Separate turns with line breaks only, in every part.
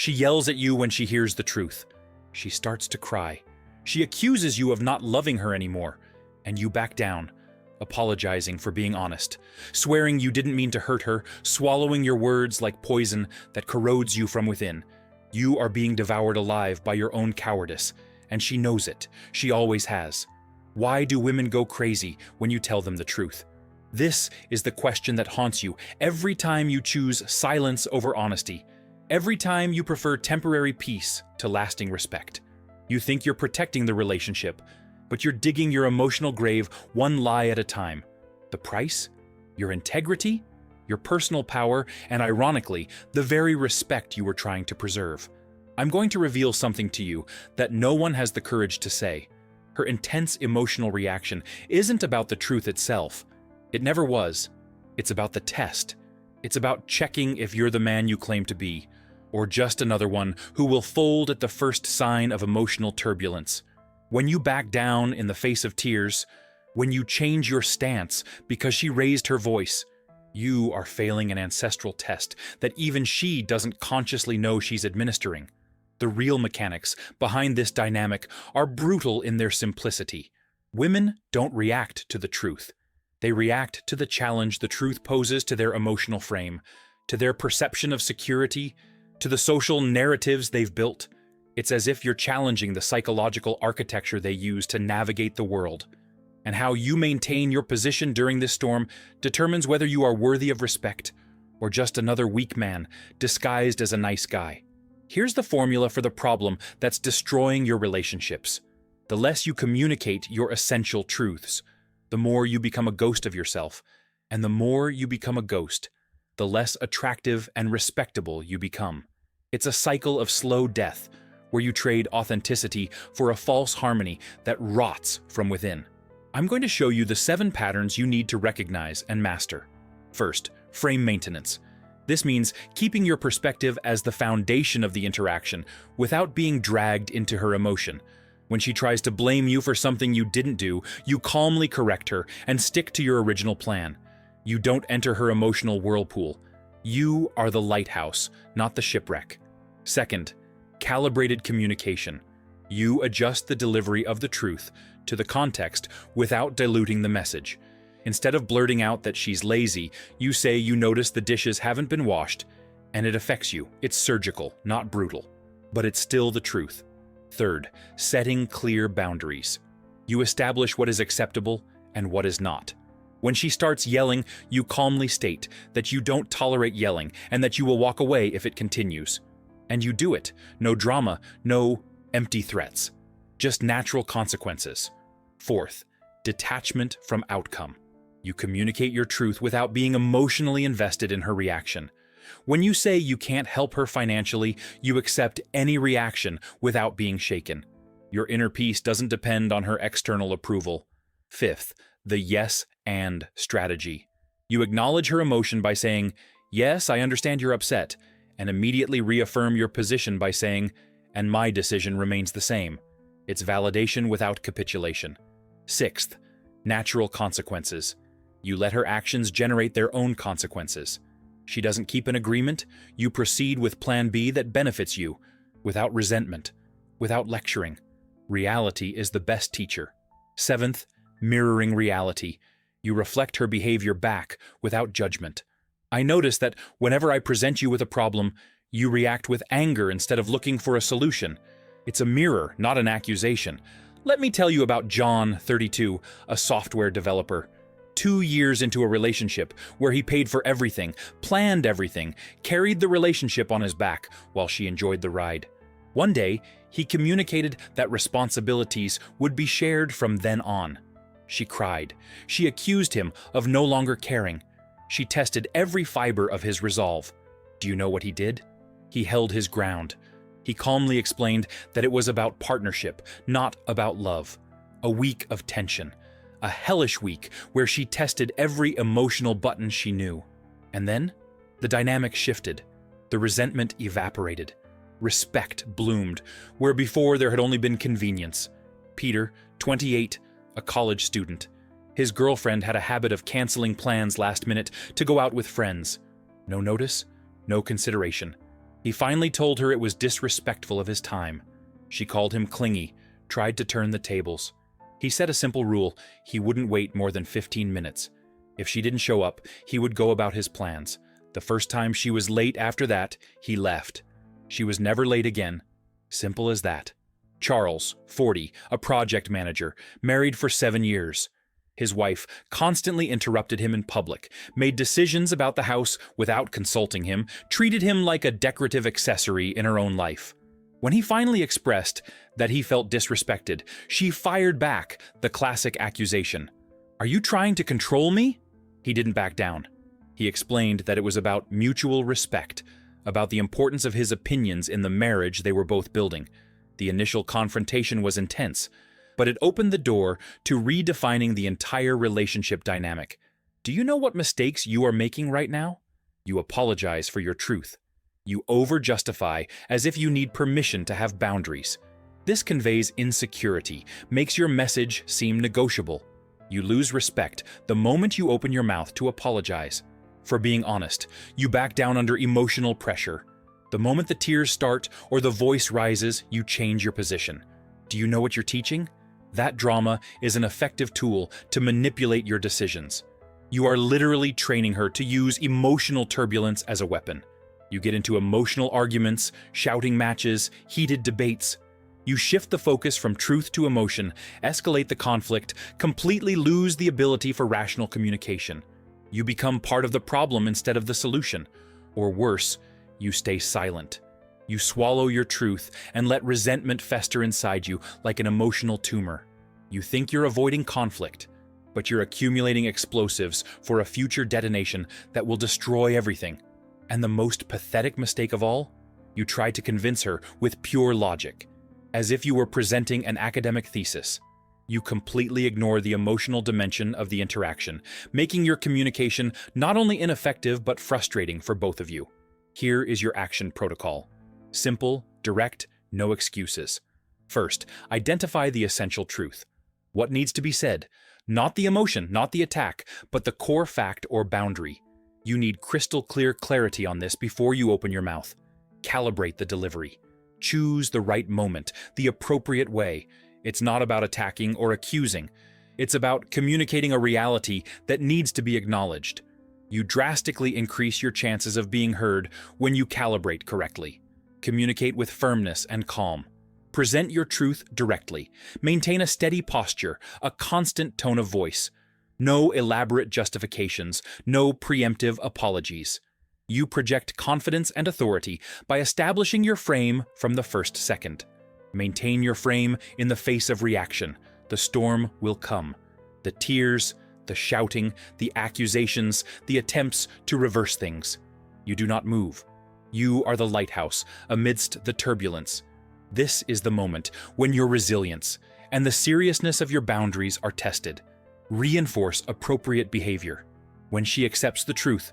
She yells at you when she hears the truth. She starts to cry. She accuses you of not loving her anymore, and you back down, apologizing for being honest, swearing you didn't mean to hurt her, swallowing your words like poison that corrodes you from within. You are being devoured alive by your own cowardice, and she knows it. She always has. Why do women go crazy when you tell them the truth? This is the question that haunts you every time you choose silence over honesty, every time you prefer temporary peace to lasting respect. You think you're protecting the relationship, but you're digging your emotional grave one lie at a time. The price? Your integrity? Your personal power, and ironically, the very respect you were trying to preserve. I'm going to reveal something to you that no one has the courage to say. Her intense emotional reaction isn't about the truth itself. It never was. It's about the test. It's about checking if you're the man you claim to be, or just another one who will fold at the first sign of emotional turbulence. When you back down in the face of tears, when you change your stance because she raised her voice, you are failing an ancestral test that even she doesn't consciously know she's administering. The real mechanics behind this dynamic are brutal in their simplicity. Women don't react to the truth. They react to the challenge the truth poses to their emotional frame, to their perception of security, to the social narratives they've built. It's as if you're challenging the psychological architecture they use to navigate the world. And how you maintain your position during this storm determines whether you are worthy of respect or just another weak man disguised as a nice guy. Here's the formula for the problem that's destroying your relationships. The less you communicate your essential truths, the more you become a ghost of yourself, and the more you become a ghost, the less attractive and respectable you become. It's a cycle of slow death, where you trade authenticity for a false harmony that rots from within. I'm going to show you the 7 patterns you need to recognize and master. First, frame maintenance. This means keeping your perspective as the foundation of the interaction without being dragged into her emotion. When she tries to blame you for something you didn't do, you calmly correct her and stick to your original plan. You don't enter her emotional whirlpool. You are the lighthouse, not the shipwreck. Second, calibrated communication. You adjust the delivery of the truth to the context without diluting the message. Instead of blurting out that she's lazy, you say you notice the dishes haven't been washed, and it affects you. It's surgical, not brutal, but it's still the truth. Third, setting clear boundaries. You establish what is acceptable and what is not. When she starts yelling, you calmly state that you don't tolerate yelling and that you will walk away if it continues. And you do it. No drama, no empty threats. Just natural consequences. Fourth, detachment from outcome. You communicate your truth without being emotionally invested in her reaction. When you say you can't help her financially, you accept any reaction without being shaken. Your inner peace doesn't depend on her external approval. Fifth, the yes and strategy. You acknowledge her emotion by saying, "Yes, I understand you're upset," and immediately reaffirm your position by saying, "And my decision remains the same." It's validation without capitulation. Sixth, natural consequences. You let her actions generate their own consequences. She doesn't keep an agreement, you proceed with plan B that benefits you, without resentment, without lecturing. Reality is the best teacher. Seventh, mirroring reality. You reflect her behavior back without judgment. I notice that whenever I present you with a problem, you react with anger instead of looking for a solution. It's a mirror, not an accusation. Let me tell you about John, 32, a software developer. 2 years into a relationship where he paid for everything, planned everything, carried the relationship on his back while she enjoyed the ride. One day, he communicated that responsibilities would be shared from then on. She cried. She accused him of no longer caring. She tested every fiber of his resolve. Do you know what he did? He held his ground. He calmly explained that it was about partnership, not about love. A week of tension. A hellish week where she tested every emotional button she knew. And then, the dynamic shifted. The resentment evaporated. Respect bloomed, where before there had only been convenience. Peter, 28, a college student. His girlfriend had a habit of canceling plans last minute to go out with friends. No notice, no consideration. He finally told her it was disrespectful of his time. She called him clingy, tried to turn the tables. He set a simple rule: he wouldn't wait more than 15 minutes. If she didn't show up, he would go about his plans. The first time she was late after that, he left. She was never late again. Simple as that. Charles, 40, a project manager, married for 7 years. His wife constantly interrupted him in public, made decisions about the house without consulting him, treated him like a decorative accessory in her own life. When he finally expressed that he felt disrespected, she fired back the classic accusation: "Are you trying to control me?" He didn't back down. He explained that it was about mutual respect, about the importance of his opinions in the marriage they were both building. The initial confrontation was intense, but it opened the door to redefining the entire relationship dynamic. Do you know what mistakes you are making right now? You apologize for your truth. You over-justify as if you need permission to have boundaries. This conveys insecurity, makes your message seem negotiable. You lose respect the moment you open your mouth to apologize. For being honest, you back down under emotional pressure. The moment the tears start or the voice rises, you change your position. Do you know what you're teaching? That drama is an effective tool to manipulate your decisions. You are literally training her to use emotional turbulence as a weapon. You get into emotional arguments, shouting matches, heated debates. You shift the focus from truth to emotion, escalate the conflict, completely lose the ability for rational communication. You become part of the problem instead of the solution. Or worse, you stay silent. You swallow your truth and let resentment fester inside you like an emotional tumor. You think you're avoiding conflict, but you're accumulating explosives for a future detonation that will destroy everything. And the most pathetic mistake of all? You try to convince her with pure logic, as if you were presenting an academic thesis. You completely ignore the emotional dimension of the interaction, making your communication not only ineffective but frustrating for both of you. Here is your action protocol. Simple, direct, no excuses. First, identify the essential truth. What needs to be said? Not the emotion, not the attack, but the core fact or boundary. You need crystal clear clarity on this before you open your mouth. Calibrate the delivery. Choose the right moment, the appropriate way. It's not about attacking or accusing. It's about communicating a reality that needs to be acknowledged. You drastically increase your chances of being heard when you calibrate correctly. Communicate with firmness and calm. Present your truth directly. Maintain a steady posture, a constant tone of voice. No elaborate justifications, no preemptive apologies. You project confidence and authority by establishing your frame from the first second. Maintain your frame in the face of reaction. The storm will come. The tears, the shouting, the accusations, the attempts to reverse things. You do not move. You are the lighthouse amidst the turbulence. This is the moment when your resilience and the seriousness of your boundaries are tested. Reinforce appropriate behavior. When she accepts the truth,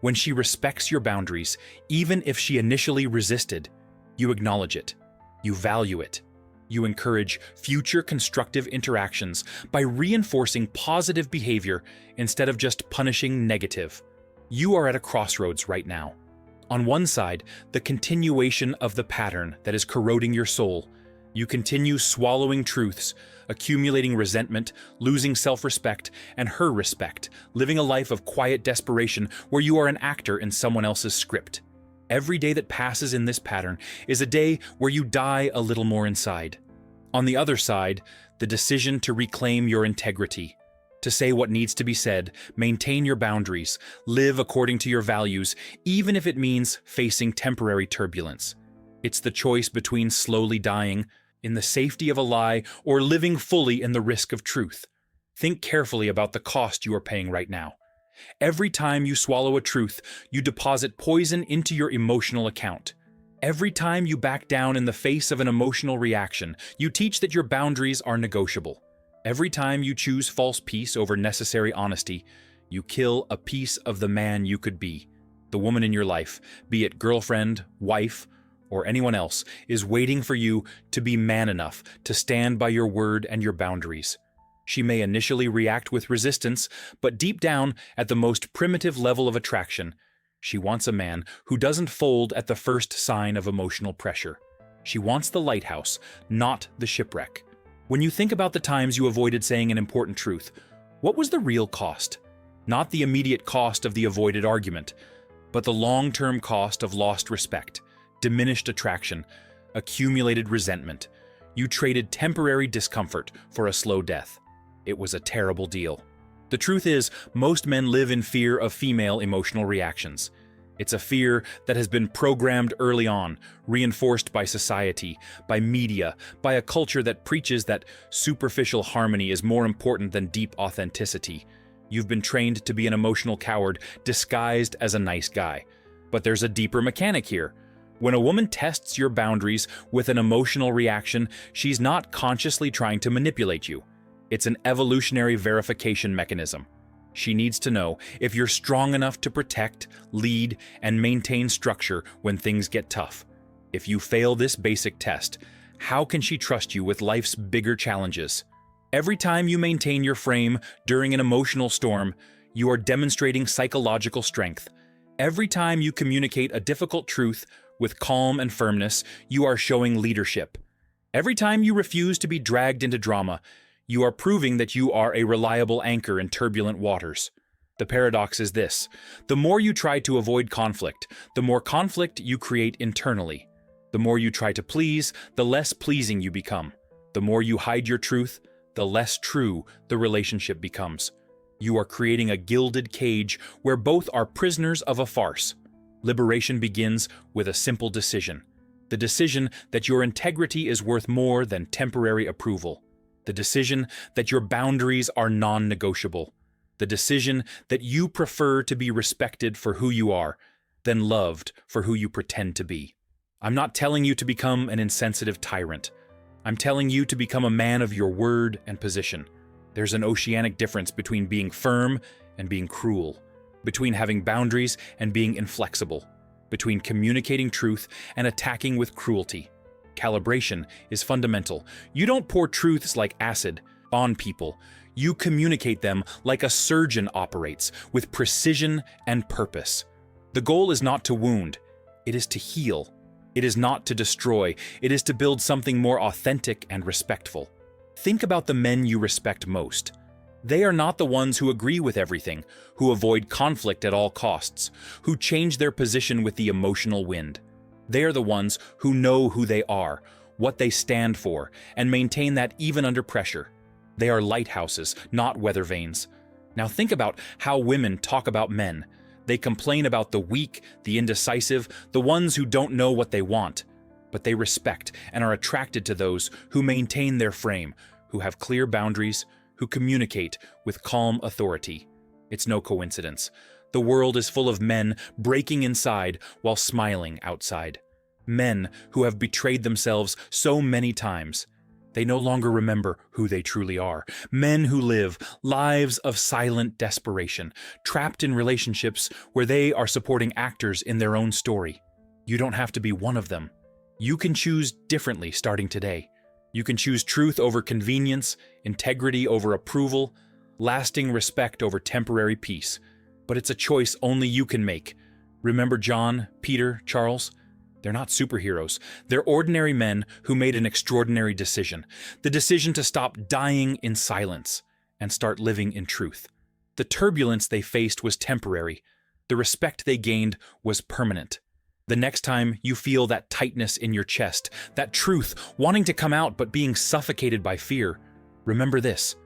when she respects your boundaries, even if she initially resisted, you acknowledge it. You value it. You encourage future constructive interactions by reinforcing positive behavior instead of just punishing negative. You are at a crossroads right now. On one side, the continuation of the pattern that is corroding your soul. You continue swallowing truths, accumulating resentment, losing self-respect and her respect, living a life of quiet desperation where you are an actor in someone else's script. Every day that passes in this pattern is a day where you die a little more inside. On the other side, the decision to reclaim your integrity, to say what needs to be said, maintain your boundaries, live according to your values, even if it means facing temporary turbulence. It's the choice between slowly dying in the safety of a lie or living fully in the risk of truth. Think carefully about the cost you are paying right now. Every time you swallow a truth, you deposit poison into your emotional account. Every time you back down in the face of an emotional reaction, you teach that your boundaries are negotiable. Every time you choose false peace over necessary honesty, you kill a piece of the man you could be. The woman in your life, be it girlfriend, wife, or anyone else, is waiting for you to be man enough to stand by your word and your boundaries. She may initially react with resistance, but deep down, at the most primitive level of attraction, She wants a man who doesn't fold at the first sign of emotional pressure. She wants the lighthouse, not the shipwreck. When you think about the times you avoided saying an important truth, what was the real cost? Not the immediate cost of the avoided argument, but the long-term cost of lost respect, diminished attraction, accumulated resentment. You traded temporary discomfort for a slow death. It was a terrible deal. The truth is, most men live in fear of female emotional reactions. It's a fear that has been programmed early on, reinforced by society, by media, by a culture that preaches that superficial harmony is more important than deep authenticity. You've been trained to be an emotional coward disguised as a nice guy. But there's a deeper mechanic here. When a woman tests your boundaries with an emotional reaction, she's not consciously trying to manipulate you. It's an evolutionary verification mechanism. She needs to know if you're strong enough to protect, lead, and maintain structure when things get tough. If you fail this basic test, how can she trust you with life's bigger challenges? Every time you maintain your frame during an emotional storm, you are demonstrating psychological strength. Every time you communicate a difficult truth with calm and firmness, you are showing leadership. Every time you refuse to be dragged into drama, you are proving that you are a reliable anchor in turbulent waters. The paradox is this: the more you try to avoid conflict, the more conflict you create internally. The more you try to please, the less pleasing you become. The more you hide your truth, the less true the relationship becomes. You are creating a gilded cage where both are prisoners of a farce. Liberation begins with a simple decision. The decision that your integrity is worth more than temporary approval. The decision that your boundaries are non-negotiable. The decision that you prefer to be respected for who you are than loved for who you pretend to be. I'm not telling you to become an insensitive tyrant. I'm telling you to become a man of your word and position. There's an oceanic difference between being firm and being cruel, between having boundaries and being inflexible, between communicating truth and attacking with cruelty. Calibration is fundamental. You don't pour truths like acid on people. You communicate them like a surgeon operates, with precision and purpose. The goal is not to wound, it is to heal. It is not to destroy, it is to build something more authentic and respectful. Think about the men you respect most. They are not the ones who agree with everything, who avoid conflict at all costs, who change their position with the emotional wind. They are the ones who know who they are, what they stand for, and maintain that even under pressure. They are lighthouses, not weather vanes. Now think about how women talk about men. They complain about the weak, the indecisive, the ones who don't know what they want. But they respect and are attracted to those who maintain their frame, who have clear boundaries, who communicate with calm authority. It's no coincidence. The world is full of men breaking inside while smiling outside. Men who have betrayed themselves so many times. They no longer remember who they truly are. Men who live lives of silent desperation, trapped in relationships where they are supporting actors in their own story. You don't have to be one of them. You can choose differently starting today. You can choose truth over convenience, integrity over approval, lasting respect over temporary peace. But it's a choice only you can make. Remember John, Peter, Charles? They're not superheroes. They're ordinary men who made an extraordinary decision. The decision to stop dying in silence and start living in truth. The turbulence they faced was temporary. The respect they gained was permanent. The next time you feel that tightness in your chest, that truth wanting to come out but being suffocated by fear, remember this.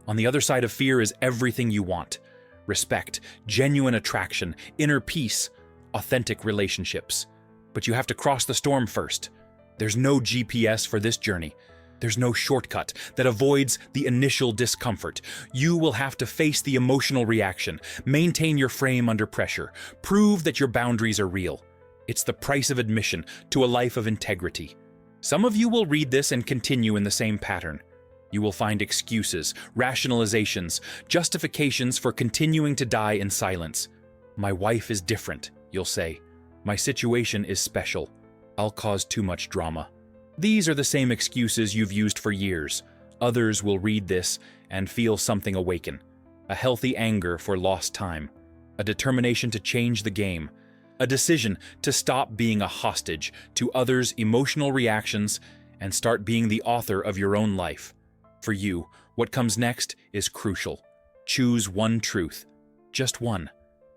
On the other side of fear is everything you want. Respect, genuine attraction, inner peace, authentic relationships. But you have to cross the storm first. There's no GPS for this journey. There's no shortcut that avoids the initial discomfort. You will have to face the emotional reaction, maintain your frame under pressure, prove that your boundaries are real. It's the price of admission to a life of integrity. Some of you will read this and continue in the same pattern. You will find excuses, rationalizations, justifications for continuing to die in silence. My wife is different, you'll say. My situation is special. I'll cause too much drama. These are the same excuses you've used for years. Others will read this and feel something awaken. A healthy anger for lost time. A determination to change the game. A decision to stop being a hostage to others' emotional reactions and start being the author of your own life. For you, what comes next is crucial. Choose one truth. Just one.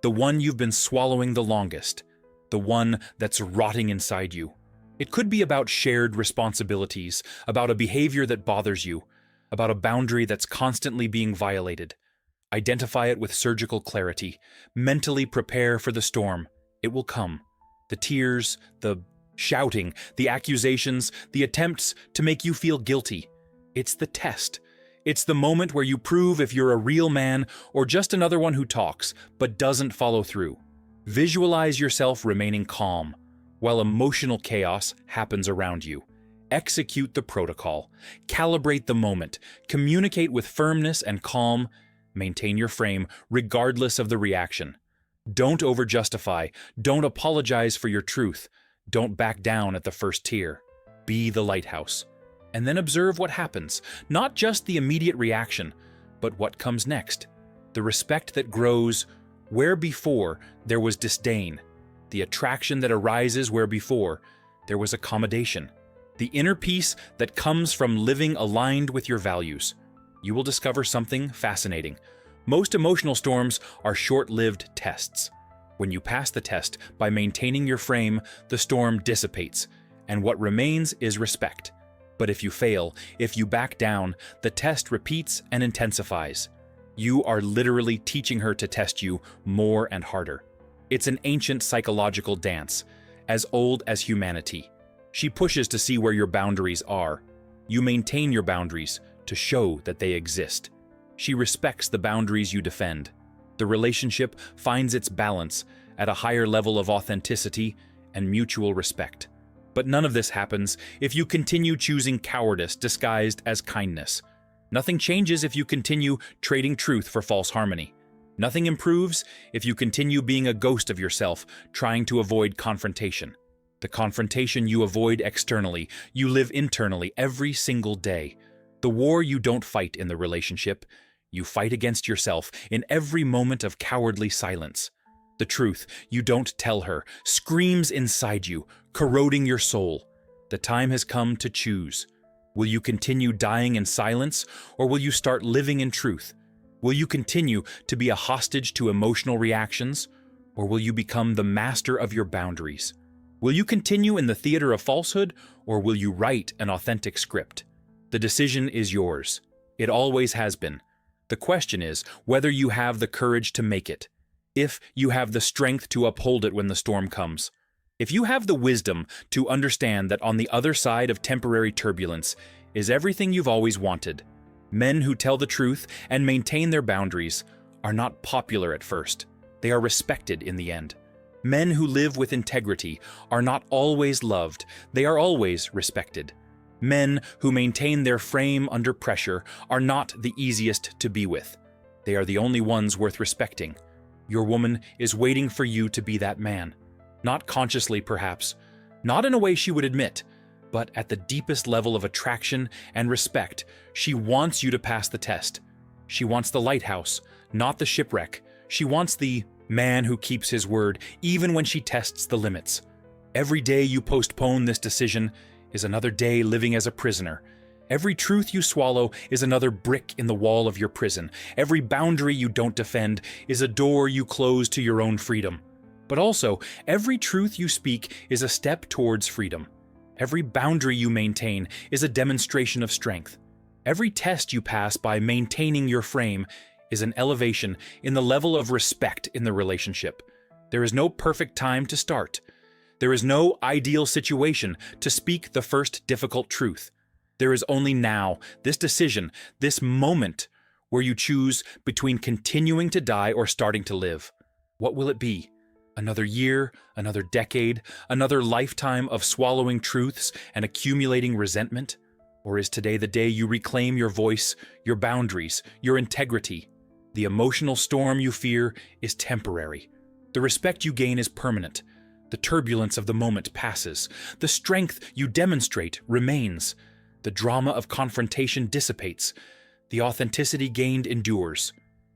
The one you've been swallowing the longest. The one that's rotting inside you. It could be about shared responsibilities, about a behavior that bothers you, about a boundary that's constantly being violated. Identify it with surgical clarity. Mentally prepare for the storm. It will come. The tears, the shouting, the accusations, the attempts to make you feel guilty. It's the test. It's the moment where you prove if you're a real man or just another one who talks, but doesn't follow through. Visualize yourself remaining calm, while emotional chaos happens around you. Execute the protocol. Calibrate the moment. Communicate with firmness and calm. Maintain your frame, regardless of the reaction. Don't over-justify. Don't apologize for your truth. Don't back down at the first tear. Be the lighthouse. And then observe what happens. Not just the immediate reaction, but what comes next. The respect that grows where before there was disdain. The attraction that arises where before there was accommodation. The inner peace that comes from living aligned with your values. You will discover something fascinating. Most emotional storms are short-lived tests. When you pass the test by maintaining your frame, the storm dissipates, and what remains is respect. But if you fail, if you back down, the test repeats and intensifies. You are literally teaching her to test you more and harder. It's an ancient psychological dance, as old as humanity. She pushes to see where your boundaries are. You maintain your boundaries to show that they exist. She respects the boundaries you defend. The relationship finds its balance at a higher level of authenticity and mutual respect. But none of this happens if you continue choosing cowardice disguised as kindness. Nothing changes if you continue trading truth for false harmony. Nothing improves if you continue being a ghost of yourself, trying to avoid confrontation. The confrontation you avoid externally, you live internally every single day. The war you don't fight in the relationship, you fight against yourself in every moment of cowardly silence. The truth you don't tell her screams inside you, corroding your soul. The time has come to choose. Will you continue dying in silence, or will you start living in truth? Will you continue to be a hostage to emotional reactions, or will you become the master of your boundaries? Will you continue in the theater of falsehood, or will you write an authentic script? The decision is yours. It always has been. The question is whether you have the courage to make it, if you have the strength to uphold it when the storm comes. If you have the wisdom to understand that on the other side of temporary turbulence is everything you've always wanted. Men who tell the truth and maintain their boundaries are not popular at first. They are respected in the end. Men who live with integrity are not always loved. They are always respected. Men who maintain their frame under pressure are not the easiest to be with. They are the only ones worth respecting. Your woman is waiting for you to be that man. Not consciously, perhaps. Not in a way she would admit. But at the deepest level of attraction and respect, she wants you to pass the test. She wants the lighthouse, not the shipwreck. She wants the man who keeps his word, even when she tests the limits. Every day you postpone this decision is another day living as a prisoner. Every truth you swallow is another brick in the wall of your prison. Every boundary you don't defend is a door you close to your own freedom. But also, every truth you speak is a step towards freedom. Every boundary you maintain is a demonstration of strength. Every test you pass by maintaining your frame is an elevation in the level of respect in the relationship. There is no perfect time to start. There is no ideal situation to speak the first difficult truth. There is only now, this decision, this moment, where you choose between continuing to die or starting to live. What will it be? Another year, another decade, another lifetime of swallowing truths and accumulating resentment? Or is today the day you reclaim your voice, your boundaries, your integrity? The emotional storm you fear is temporary. The respect you gain is permanent. The turbulence of the moment passes. The strength you demonstrate remains. The drama of confrontation dissipates. The authenticity gained endures.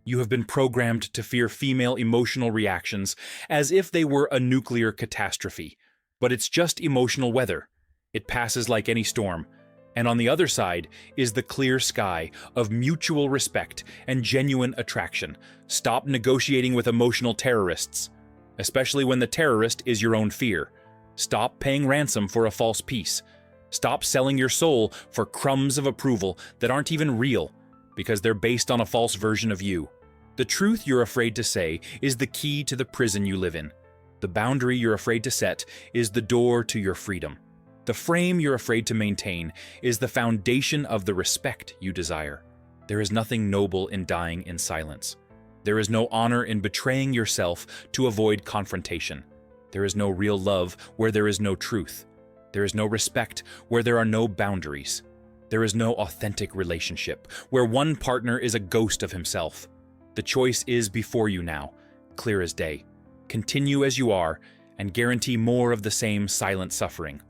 You have been programmed to fear female emotional reactions as if they were a nuclear catastrophe. But it's just emotional weather. It passes like any storm. And on the other side is the clear sky of mutual respect and genuine attraction. Stop negotiating with emotional terrorists, especially when the terrorist is your own fear. Stop paying ransom for a false peace. Stop selling your soul for crumbs of approval that aren't even real, because they're based on a false version of you. The truth you're afraid to say is the key to the prison you live in. The boundary you're afraid to set is the door to your freedom. The frame you're afraid to maintain is the foundation of the respect you desire. There is nothing noble in dying in silence. There is no honor in betraying yourself to avoid confrontation. There is no real love where there is no truth. There is no respect where there are no boundaries. There is no authentic relationship where one partner is a ghost of himself. The choice is before you now, clear as day. Continue as you are and guarantee more of the same silent suffering.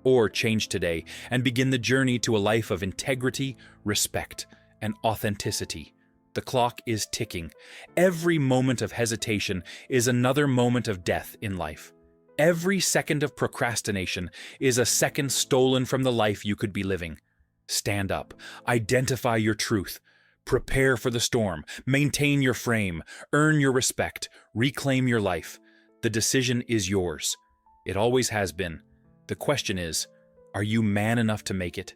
Or change today and begin the journey to a life of integrity, respect, and authenticity. The clock is ticking. Every moment of hesitation is another moment of death in life. Every second of procrastination is a second stolen from the life you could be living. Stand up. Identify your truth. Prepare for the storm. Maintain your frame. Earn your respect. Reclaim your life. The decision is yours. It always has been. The question is, are you man enough to make it?